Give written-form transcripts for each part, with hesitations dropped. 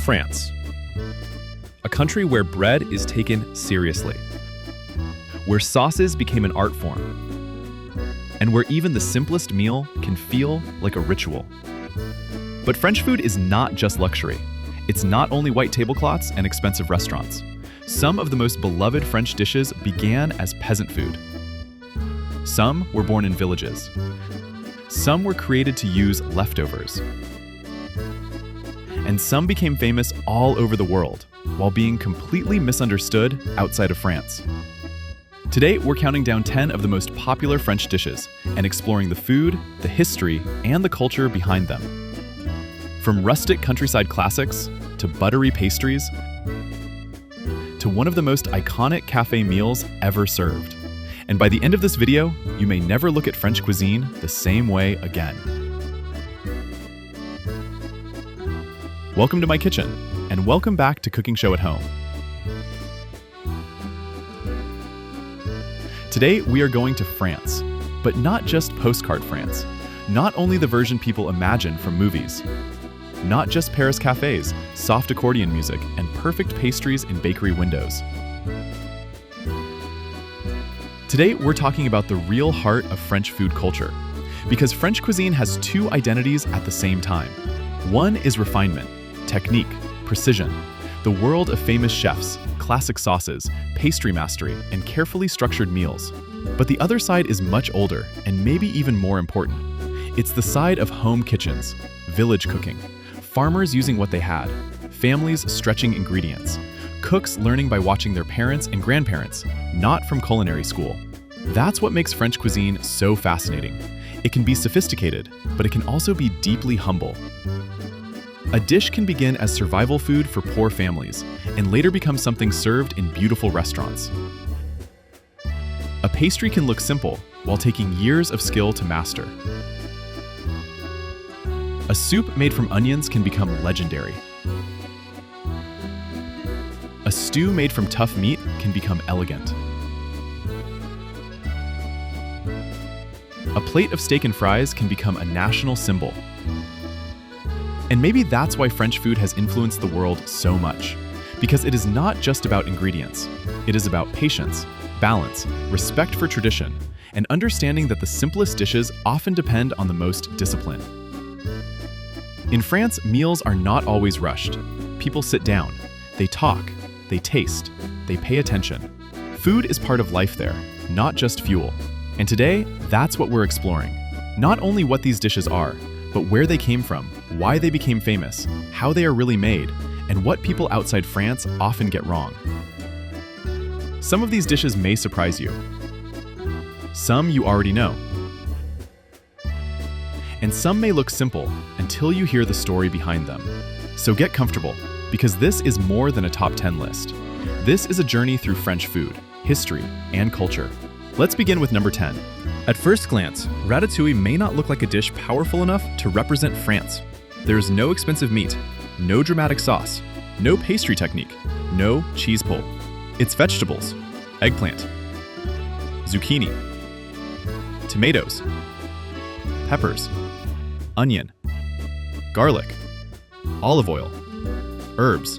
France, a country where bread is taken seriously, where sauces became an art form, and where even the simplest meal can feel like a ritual. But French food is not just luxury. It's not only white tablecloths and expensive restaurants. Some of the most beloved French dishes began as peasant food. Some were born in villages. Some were created to use leftovers. And some became famous all over the world, while being completely misunderstood outside of France. Today, we're counting down 10 of the most popular French dishes and exploring the food, the history, and the culture behind them. From rustic countryside classics, to buttery pastries, to one of the most iconic cafe meals ever served. And by the end of this video, you may never look at French cuisine the same way again. Welcome to my kitchen, and welcome back to Cooking Show at Home. Today, we are going to France, but not just postcard France. Not only the version people imagine from movies. Not just Paris cafes, soft accordion music, and perfect pastries in bakery windows. Today, we're talking about the real heart of French food culture, because French cuisine has two identities at the same time. One is refinement, technique, precision, the world of famous chefs, classic sauces, pastry mastery, and carefully structured meals. But the other side is much older, and maybe even more important. It's the side of home kitchens, village cooking, farmers using what they had, families stretching ingredients, cooks learning by watching their parents and grandparents, not from culinary school. That's what makes French cuisine so fascinating. It can be sophisticated, but it can also be deeply humble. A dish can begin as survival food for poor families, and later become something served in beautiful restaurants. A pastry can look simple, while taking years of skill to master. A soup made from onions can become legendary. A stew made from tough meat can become elegant. A plate of steak and fries can become a national symbol. And maybe that's why French food has influenced the world so much. Because it is not just about ingredients. It is about patience, balance, respect for tradition, and understanding that the simplest dishes often depend on the most discipline. In France, meals are not always rushed. People sit down, they talk, they taste, they pay attention. Food is part of life there, not just fuel. And today, that's what we're exploring. Not only what these dishes are, but where they came from, why they became famous, how they are really made, and what people outside France often get wrong. Some of these dishes may surprise you. Some you already know. And some may look simple until you hear the story behind them. So get comfortable, because this is more than a top 10 list. This is a journey through French food, history, and culture. Let's begin with number 10. At first glance, ratatouille may not look like a dish powerful enough to represent France. There's no expensive meat, no dramatic sauce, no pastry technique, no cheese pull. It's vegetables, eggplant, zucchini, tomatoes, peppers, onion, garlic, olive oil, herbs.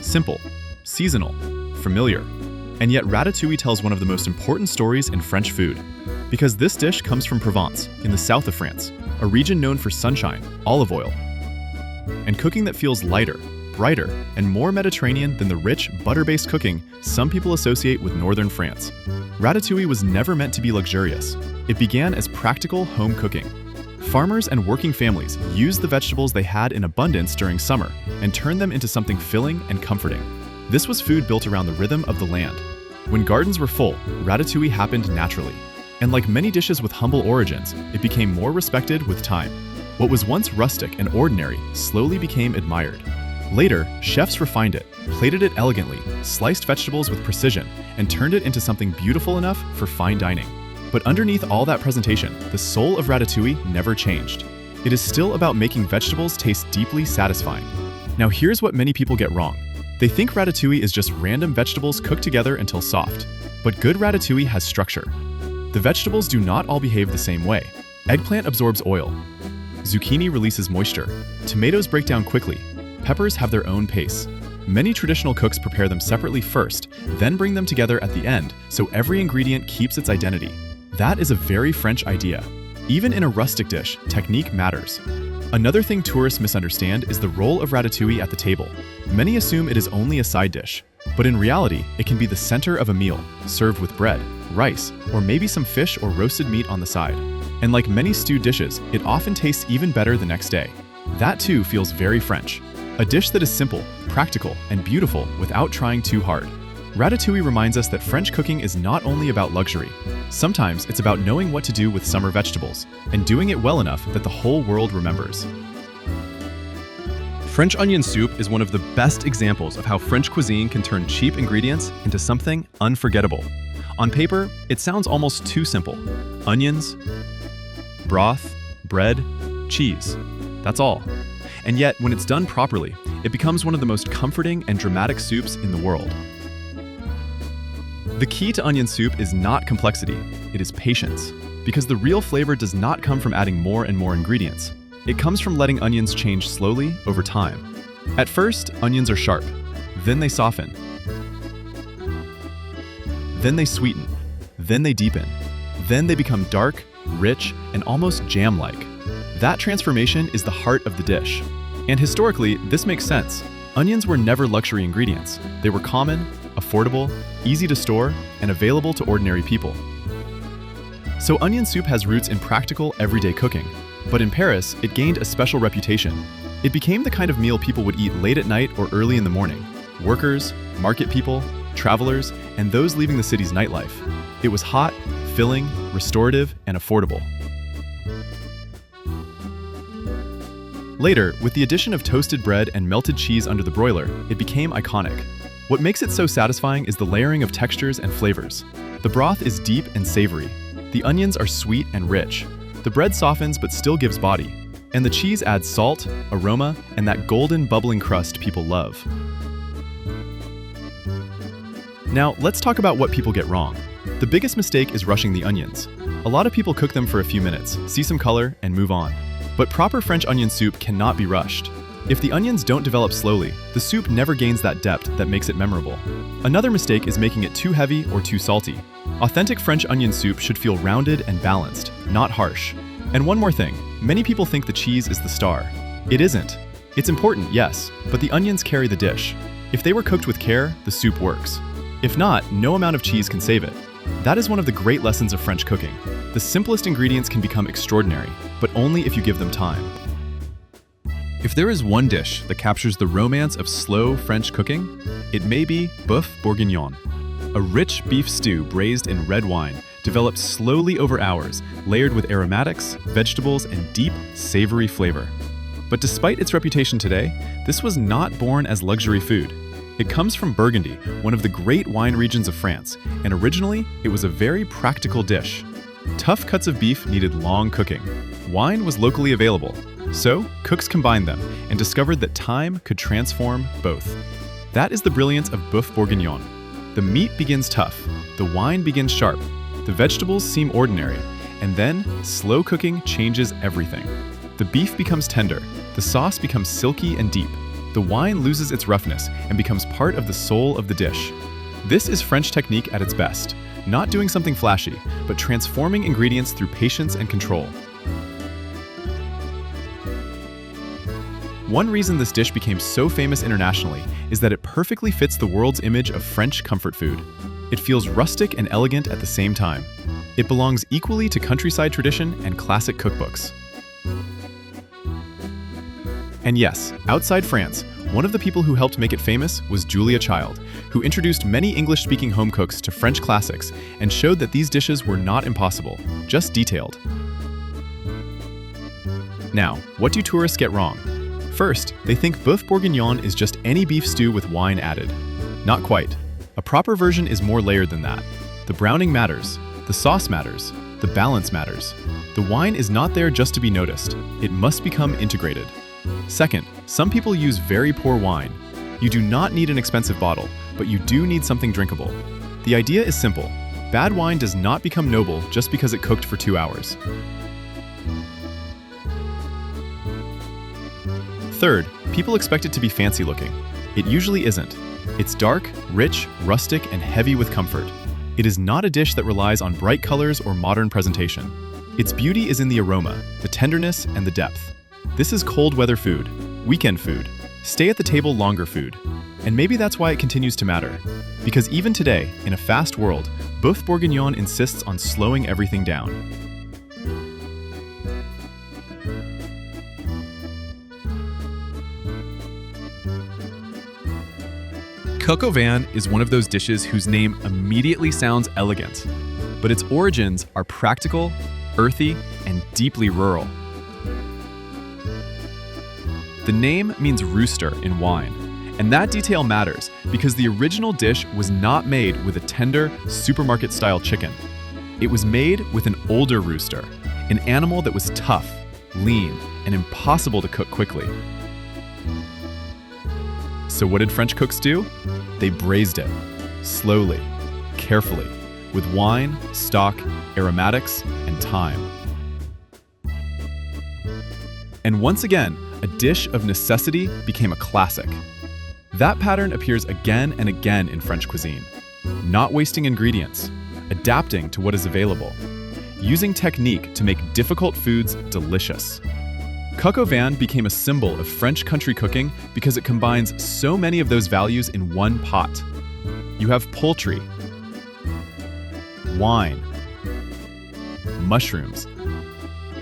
Simple, seasonal, familiar. And yet ratatouille tells one of the most important stories in French food. Because this dish comes from Provence, in the south of France, a region known for sunshine, olive oil, and cooking that feels lighter, brighter, and more Mediterranean than the rich, butter-based cooking some people associate with northern France. Ratatouille was never meant to be luxurious. It began as practical home cooking. Farmers and working families used the vegetables they had in abundance during summer and turned them into something filling and comforting. This was food built around the rhythm of the land. When gardens were full, ratatouille happened naturally. And like many dishes with humble origins, it became more respected with time. What was once rustic and ordinary slowly became admired. Later, chefs refined it, plated it elegantly, sliced vegetables with precision, and turned it into something beautiful enough for fine dining. But underneath all that presentation, the soul of ratatouille never changed. It is still about making vegetables taste deeply satisfying. Now here's what many people get wrong. They think ratatouille is just random vegetables cooked together until soft. But good ratatouille has structure. The vegetables do not all behave the same way. Eggplant absorbs oil. Zucchini releases moisture. Tomatoes break down quickly. Peppers have their own pace. Many traditional cooks prepare them separately first, then bring them together at the end, so every ingredient keeps its identity. That is a very French idea. Even in a rustic dish, technique matters. Another thing tourists misunderstand is the role of ratatouille at the table. Many assume it is only a side dish, but in reality, it can be the center of a meal, served with bread, rice, or maybe some fish or roasted meat on the side. And like many stewed dishes, it often tastes even better the next day. That too feels very French. A dish that is simple, practical, and beautiful without trying too hard. Ratatouille reminds us that French cooking is not only about luxury. Sometimes it's about knowing what to do with summer vegetables, and doing it well enough that the whole world remembers. French onion soup is one of the best examples of how French cuisine can turn cheap ingredients into something unforgettable. On paper, it sounds almost too simple. Onions, broth, bread, cheese. That's all. And yet, when it's done properly, it becomes one of the most comforting and dramatic soups in the world. The key to onion soup is not complexity, it is patience. Because the real flavor does not come from adding more and more ingredients. It comes from letting onions change slowly over time. At first, onions are sharp. Then they soften. Then they sweeten. Then they deepen. Then they become dark, rich, and almost jam-like. That transformation is the heart of the dish. And historically, this makes sense. Onions were never luxury ingredients. They were common, affordable, easy to store, and available to ordinary people. So onion soup has roots in practical, everyday cooking. But in Paris, it gained a special reputation. It became the kind of meal people would eat late at night or early in the morning. Workers, market people, travelers, and those leaving the city's nightlife. It was hot, filling, restorative, and affordable. Later, with the addition of toasted bread and melted cheese under the broiler, it became iconic. What makes it so satisfying is the layering of textures and flavors. The broth is deep and savory. The onions are sweet and rich. The bread softens but still gives body. And the cheese adds salt, aroma, and that golden bubbling crust people love. Now, let's talk about what people get wrong. The biggest mistake is rushing the onions. A lot of people cook them for a few minutes, see some color, and move on. But proper French onion soup cannot be rushed. If the onions don't develop slowly, the soup never gains that depth that makes it memorable. Another mistake is making it too heavy or too salty. Authentic French onion soup should feel rounded and balanced, not harsh. And one more thing, many people think the cheese is the star. It isn't. It's important, yes, but the onions carry the dish. If they were cooked with care, the soup works. If not, no amount of cheese can save it. That is one of the great lessons of French cooking. The simplest ingredients can become extraordinary, but only if you give them time. If there is one dish that captures the romance of slow French cooking, it may be Boeuf Bourguignon. A rich beef stew braised in red wine, developed slowly over hours, layered with aromatics, vegetables, and deep, savory flavor. But despite its reputation today, this was not born as luxury food. It comes from Burgundy, one of the great wine regions of France, and originally, it was a very practical dish. Tough cuts of beef needed long cooking. Wine was locally available, so cooks combined them and discovered that time could transform both. That is the brilliance of Boeuf Bourguignon. The meat begins tough, the wine begins sharp, the vegetables seem ordinary, and then slow cooking changes everything. The beef becomes tender, the sauce becomes silky and deep, the wine loses its roughness and becomes part of the soul of the dish. This is French technique at its best, not doing something flashy, but transforming ingredients through patience and control. One reason this dish became so famous internationally is that it perfectly fits the world's image of French comfort food. It feels rustic and elegant at the same time. It belongs equally to countryside tradition and classic cookbooks. And yes, outside France, one of the people who helped make it famous was Julia Child, who introduced many English-speaking home cooks to French classics and showed that these dishes were not impossible, just detailed. Now, what do tourists get wrong? First, they think Boeuf Bourguignon is just any beef stew with wine added. Not quite. A proper version is more layered than that. The browning matters, the sauce matters, the balance matters. The wine is not there just to be noticed. It must become integrated. Second, some people use very poor wine. You do not need an expensive bottle, but you do need something drinkable. The idea is simple. Bad wine does not become noble just because it cooked for 2 hours. Third, People expect it to be fancy looking. It usually isn't. It's dark, rich, rustic, and heavy with comfort. It is not a dish that relies on bright colors or modern presentation. Its beauty is in the aroma, the tenderness, and the depth. This is cold weather food, weekend food, stay at the table longer food. And maybe that's why it continues to matter. Because even today, in a fast world, Boeuf Bourguignon insists on slowing everything down. Coq au vin is one of those dishes whose name immediately sounds elegant, but its origins are practical, earthy, and deeply rural. The name means rooster in wine, and that detail matters because the original dish was not made with a tender, supermarket-style chicken. It was made with an older rooster, an animal that was tough, lean, and impossible to cook quickly. So what did French cooks do? They braised it, slowly, carefully, with wine, stock, aromatics, and thyme. And once again, a dish of necessity became a classic. That pattern appears again and again in French cuisine. Not wasting ingredients, adapting to what is available, using technique to make difficult foods delicious. Coq au vin became a symbol of French country cooking because it combines so many of those values in one pot. You have poultry, wine, mushrooms,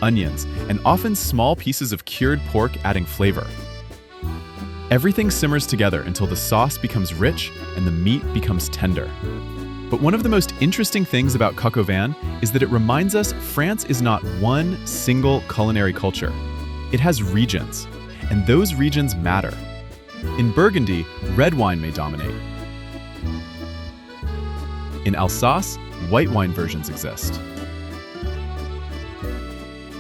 onions, and often small pieces of cured pork adding flavor. Everything simmers together until the sauce becomes rich and the meat becomes tender. But one of the most interesting things about coq au vin is that it reminds us France is not one single culinary culture. It has regions, and those regions matter. In Burgundy, red wine may dominate. In Alsace, white wine versions exist.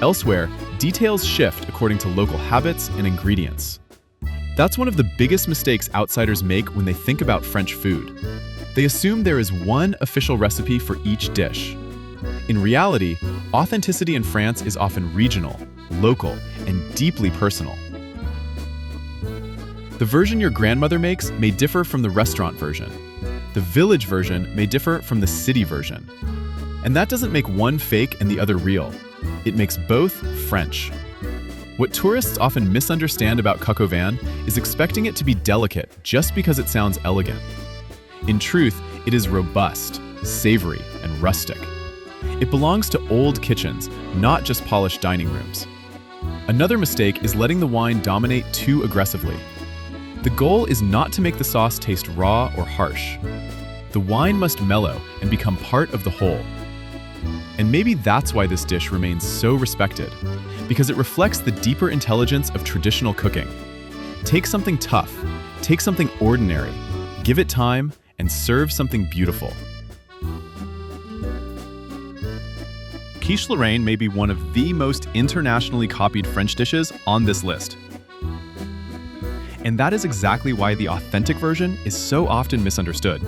Elsewhere, details shift according to local habits and ingredients. That's one of the biggest mistakes outsiders make when they think about French food. They assume there is one official recipe for each dish. In reality, authenticity in France is often regional, local, and deeply personal. The version your grandmother makes may differ from the restaurant version. The village version may differ from the city version. And that doesn't make one fake and the other real. It makes both French. What tourists often misunderstand about coq au vin is expecting it to be delicate just because it sounds elegant. In truth, it is robust, savory, and rustic. It belongs to old kitchens, not just polished dining rooms. Another mistake is letting the wine dominate too aggressively. The goal is not to make the sauce taste raw or harsh. The wine must mellow and become part of the whole. And maybe that's why this dish remains so respected, because it reflects the deeper intelligence of traditional cooking. Take something tough, take something ordinary, give it time, and serve something beautiful. Quiche Lorraine may be one of the most internationally copied French dishes on this list. And that is exactly why the authentic version is so often misunderstood.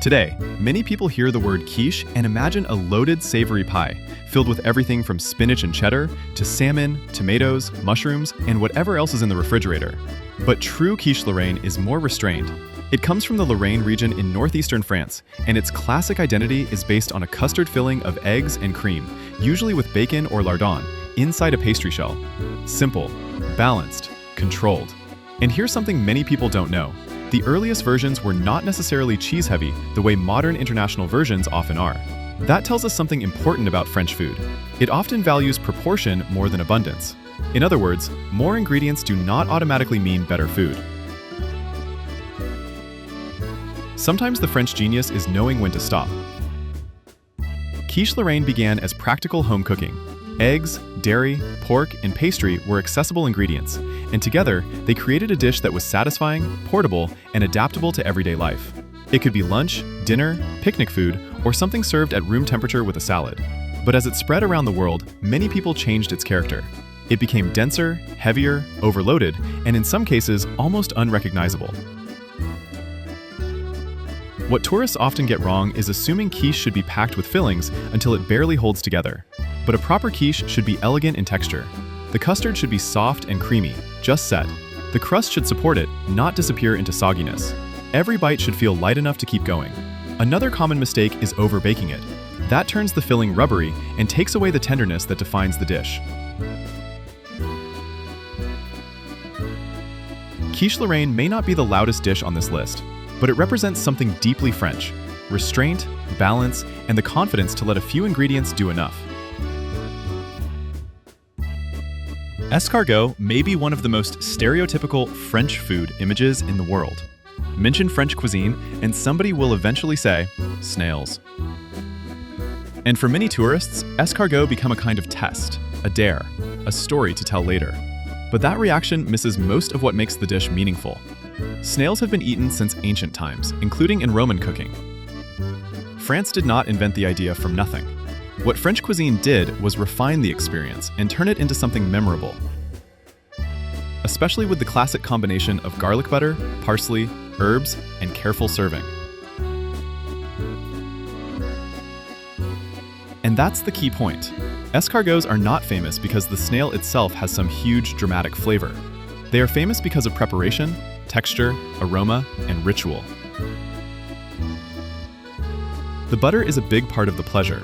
Today, many people hear the word quiche and imagine a loaded savory pie, filled with everything from spinach and cheddar to salmon, tomatoes, mushrooms, and whatever else is in the refrigerator. But true quiche Lorraine is more restrained. It comes from the Lorraine region in northeastern France, and its classic identity is based on a custard filling of eggs and cream, usually with bacon or lardon, inside a pastry shell. Simple, balanced, controlled. And here's something many people don't know. The earliest versions were not necessarily cheese-heavy the way modern international versions often are. That tells us something important about French food. It often values proportion more than abundance. In other words, more ingredients do not automatically mean better food. Sometimes the French genius is knowing when to stop. Quiche Lorraine began as practical home cooking. Eggs, dairy, pork, and pastry were accessible ingredients, and together they created a dish that was satisfying, portable, and adaptable to everyday life. It could be lunch, dinner, picnic food, or something served at room temperature with a salad. But as it spread around the world, many people changed its character. It became denser, heavier, overloaded, and in some cases, almost unrecognizable. What tourists often get wrong is assuming quiche should be packed with fillings until it barely holds together. But a proper quiche should be elegant in texture. The custard should be soft and creamy, just set. The crust should support it, not disappear into sogginess. Every bite should feel light enough to keep going. Another common mistake is overbaking it. That turns the filling rubbery and takes away the tenderness that defines the dish. Quiche Lorraine may not be the loudest dish on this list, but it represents something deeply French: restraint, balance, and the confidence to let a few ingredients do enough. Escargot may be one of the most stereotypical French food images in the world. Mention French cuisine, and somebody will eventually say, snails. And for many tourists, escargots become a kind of test, a dare, a story to tell later. But that reaction misses most of what makes the dish meaningful. Snails have been eaten since ancient times, including in Roman cooking. France did not invent the idea from nothing. What French cuisine did was refine the experience and turn it into something memorable. Especially with the classic combination of garlic butter, parsley, herbs, and careful serving. And that's the key point. Escargots are not famous because the snail itself has some huge dramatic flavor. They are famous because of preparation, texture, aroma, and ritual. The butter is a big part of the pleasure.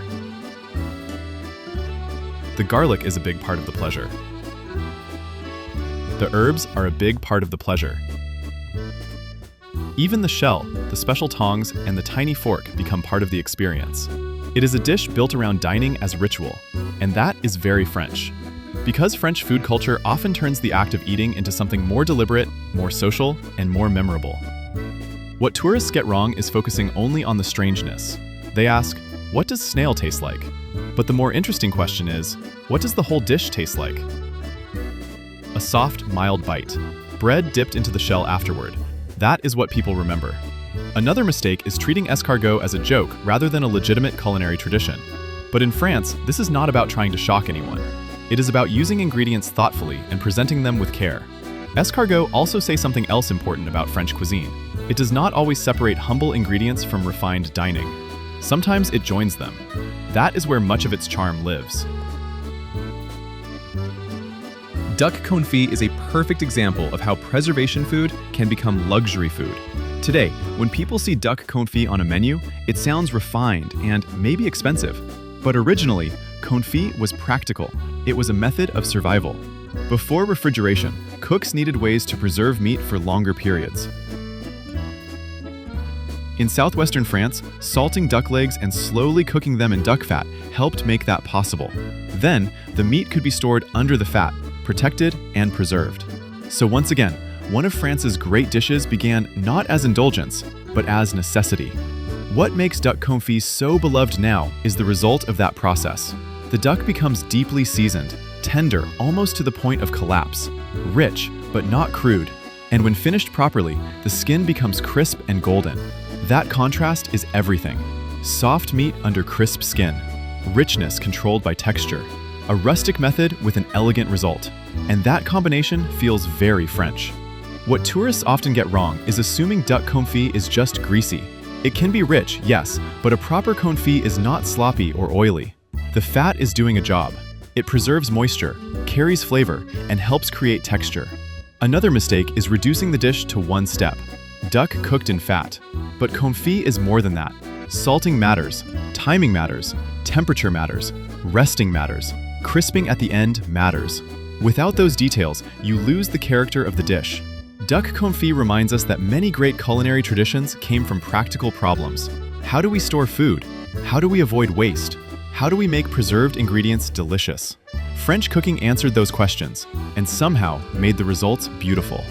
The garlic is a big part of the pleasure. The herbs are a big part of the pleasure. Even the shell, the special tongs, and the tiny fork become part of the experience. It is a dish built around dining as ritual, and that is very French. Because French food culture often turns the act of eating into something more deliberate, more social, and more memorable. What tourists get wrong is focusing only on the strangeness. They ask, what does snail taste like? But the more interesting question is, what does the whole dish taste like? A soft, mild bite. Bread dipped into the shell afterward. That is what people remember. Another mistake is treating escargot as a joke rather than a legitimate culinary tradition. But in France, this is not about trying to shock anyone. It is about using ingredients thoughtfully and presenting them with care. Escargots also say something else important about French cuisine. It does not always separate humble ingredients from refined dining. Sometimes it joins them. That is where much of its charm lives. Duck confit is a perfect example of how preservation food can become luxury food. Today, when people see duck confit on a menu, it sounds refined and maybe expensive. But originally, confit was practical. It was a method of survival. Before refrigeration, cooks needed ways to preserve meat for longer periods. In southwestern France, salting duck legs and slowly cooking them in duck fat helped make that possible. Then, the meat could be stored under the fat, protected and preserved. So once again, one of France's great dishes began not as indulgence, but as necessity. What makes duck confit so beloved now is the result of that process. The duck becomes deeply seasoned, tender almost to the point of collapse, rich but not crude, and when finished properly, the skin becomes crisp and golden. That contrast is everything. Soft meat under crisp skin, richness controlled by texture, a rustic method with an elegant result. And that combination feels very French. What tourists often get wrong is assuming duck confit is just greasy. It can be rich, yes, but a proper confit is not sloppy or oily. The fat is doing a job. It preserves moisture, carries flavor, and helps create texture. Another mistake is reducing the dish to one step. Duck cooked in fat. But confit is more than that. Salting matters, timing matters, temperature matters, resting matters, crisping at the end matters. Without those details, you lose the character of the dish. Duck confit reminds us that many great culinary traditions came from practical problems. How do we store food? How do we avoid waste? How do we make preserved ingredients delicious? French cooking answered those questions, and somehow made the results beautiful.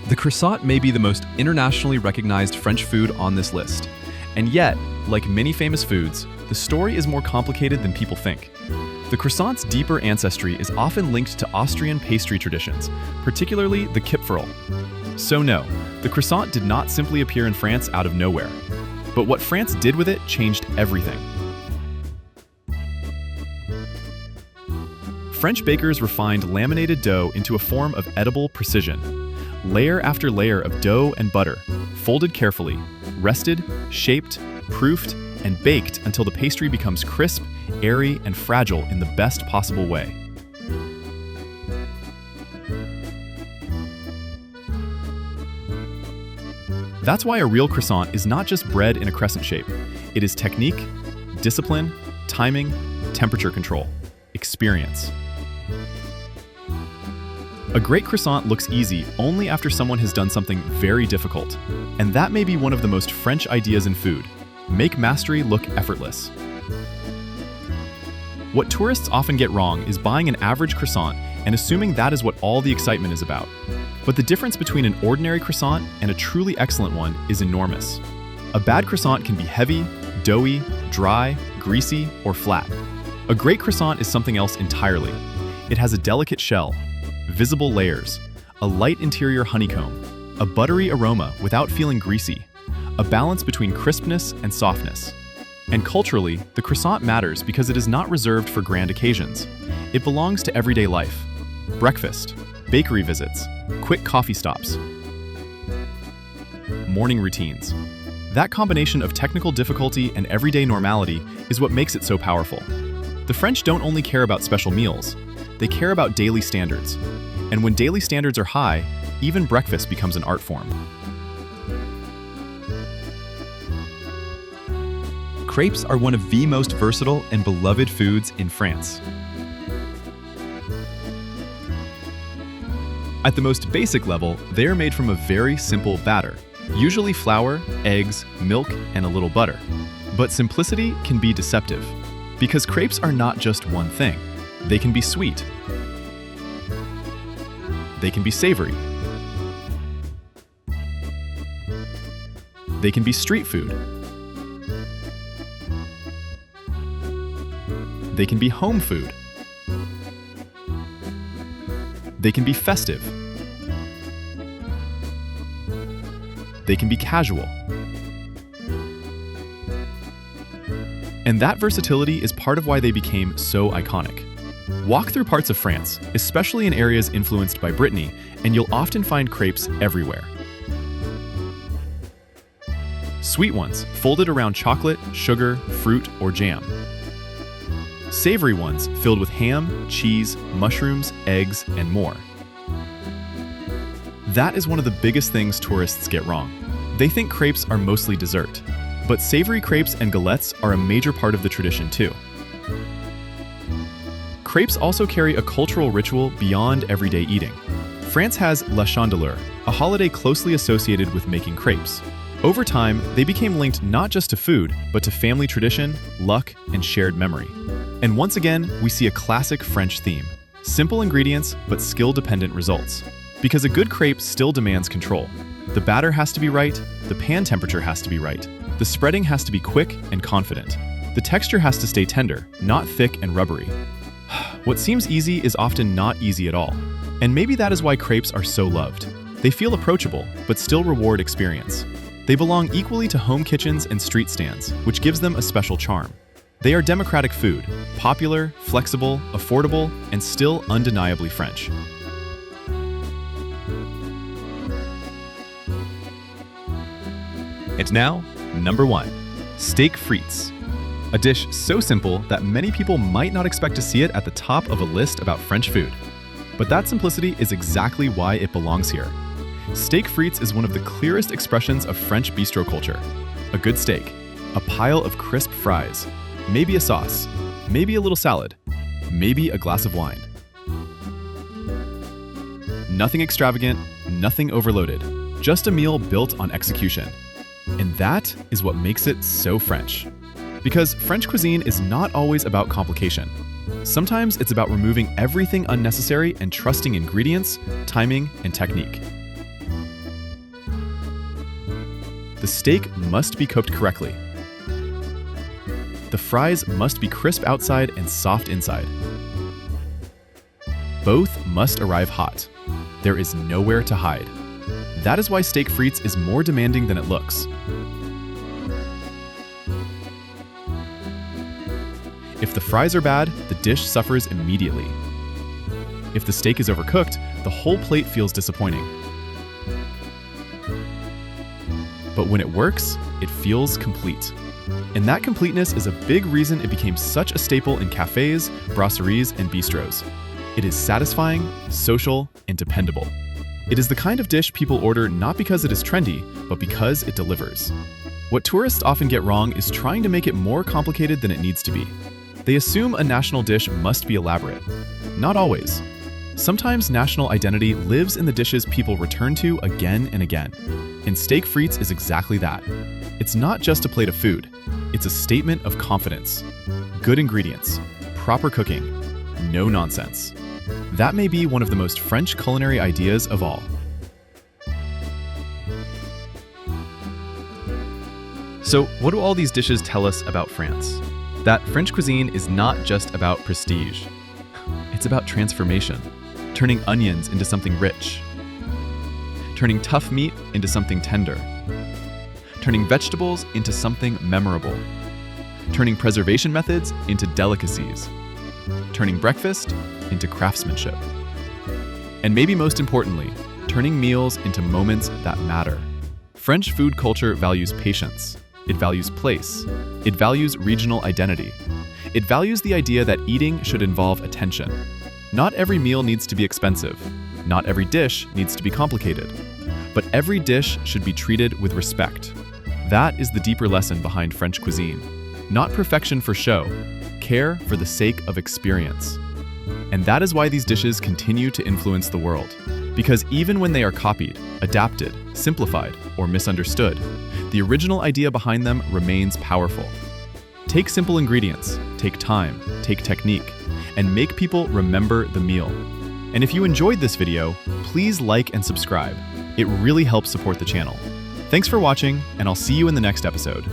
The croissant may be the most internationally recognized French food on this list. And yet, like many famous foods, the story is more complicated than people think. The croissant's deeper ancestry is often linked to Austrian pastry traditions, particularly the Kipferl. So no, the croissant did not simply appear in France out of nowhere. But what France did with it changed everything. French bakers refined laminated dough into a form of edible precision. Layer after layer of dough and butter, folded carefully, rested, shaped, proofed, and baked until the pastry becomes crisp airy and fragile in the best possible way. That's why a real croissant is not just bread in a crescent shape. It is technique, discipline, timing, temperature control, experience. A great croissant looks easy only after someone has done something very difficult. And that may be one of the most French ideas in food. Make mastery look effortless. What tourists often get wrong is buying an average croissant and assuming that is what all the excitement is about. But the difference between an ordinary croissant and a truly excellent one is enormous. A bad croissant can be heavy, doughy, dry, greasy, or flat. A great croissant is something else entirely. It has a delicate shell, visible layers, a light interior honeycomb, a buttery aroma without feeling greasy, a balance between crispness and softness. And culturally, the croissant matters because it is not reserved for grand occasions. It belongs to everyday life. Breakfast, bakery visits, quick coffee stops, morning routines. That combination of technical difficulty and everyday normality is what makes it so powerful. The French don't only care about special meals, they care about daily standards. And when daily standards are high, even breakfast becomes an art form. Crêpes are one of the most versatile and beloved foods in France. At the most basic level, they are made from a very simple batter, usually flour, eggs, milk, and a little butter. But simplicity can be deceptive, because crêpes are not just one thing. They can be sweet. They can be savory. They can be street food. They can be home food. They can be festive. They can be casual. And that versatility is part of why they became so iconic. Walk through parts of France, especially in areas influenced by Brittany, and you'll often find crêpes everywhere. Sweet ones, folded around chocolate, sugar, fruit, or jam. Savory ones, filled with ham, cheese, mushrooms, eggs, and more. That is one of the biggest things tourists get wrong. They think crêpes are mostly dessert, but savory crêpes and galettes are a major part of the tradition too. Crêpes also carry a cultural ritual beyond everyday eating. France has La Chandeleur, a holiday closely associated with making crêpes. Over time, they became linked not just to food, but to family tradition, luck, and shared memory. And once again, we see a classic French theme. Simple ingredients, but skill-dependent results. Because a good crêpe still demands control. The batter has to be right, the pan temperature has to be right, the spreading has to be quick and confident. The texture has to stay tender, not thick and rubbery. What seems easy is often not easy at all. And maybe that is why crêpes are so loved. They feel approachable, but still reward experience. They belong equally to home kitchens and street stands, which gives them a special charm. They are democratic food, popular, flexible, affordable, and still undeniably French. And now, number 1, steak frites. A dish so simple that many people might not expect to see it at the top of a list about French food. But that simplicity is exactly why it belongs here. Steak frites is one of the clearest expressions of French bistro culture. A good steak, a pile of crisp fries, maybe a sauce, maybe a little salad, maybe a glass of wine. Nothing extravagant, nothing overloaded, just a meal built on execution. And that is what makes it so French. Because French cuisine is not always about complication. Sometimes it's about removing everything unnecessary and trusting ingredients, timing, and technique. The steak must be cooked correctly. The fries must be crisp outside and soft inside. Both must arrive hot. There is nowhere to hide. That is why steak frites is more demanding than it looks. If the fries are bad, the dish suffers immediately. If the steak is overcooked, the whole plate feels disappointing. But when it works, it feels complete. And that completeness is a big reason it became such a staple in cafes, brasseries, and bistros. It is satisfying, social, and dependable. It is the kind of dish people order not because it is trendy, but because it delivers. What tourists often get wrong is trying to make it more complicated than it needs to be. They assume a national dish must be elaborate. Not always. Sometimes national identity lives in the dishes people return to again and again. And steak frites is exactly that. It's not just a plate of food. It's a statement of confidence. Good ingredients, proper cooking, no nonsense. That may be one of the most French culinary ideas of all. So, what do all these dishes tell us about France? That French cuisine is not just about prestige. It's about transformation, turning onions into something rich, turning tough meat into something tender, turning vegetables into something memorable, turning preservation methods into delicacies, turning breakfast into craftsmanship. And maybe most importantly, turning meals into moments that matter. French food culture values patience. It values place. It values regional identity. It values the idea that eating should involve attention. Not every meal needs to be expensive. Not every dish needs to be complicated. But every dish should be treated with respect. That is the deeper lesson behind French cuisine. Not perfection for show, care for the sake of experience. And that is why these dishes continue to influence the world. Because even when they are copied, adapted, simplified, or misunderstood, the original idea behind them remains powerful. Take simple ingredients, take time, take technique, and make people remember the meal. And if you enjoyed this video, please like and subscribe. It really helps support the channel. Thanks for watching, and I'll see you in the next episode.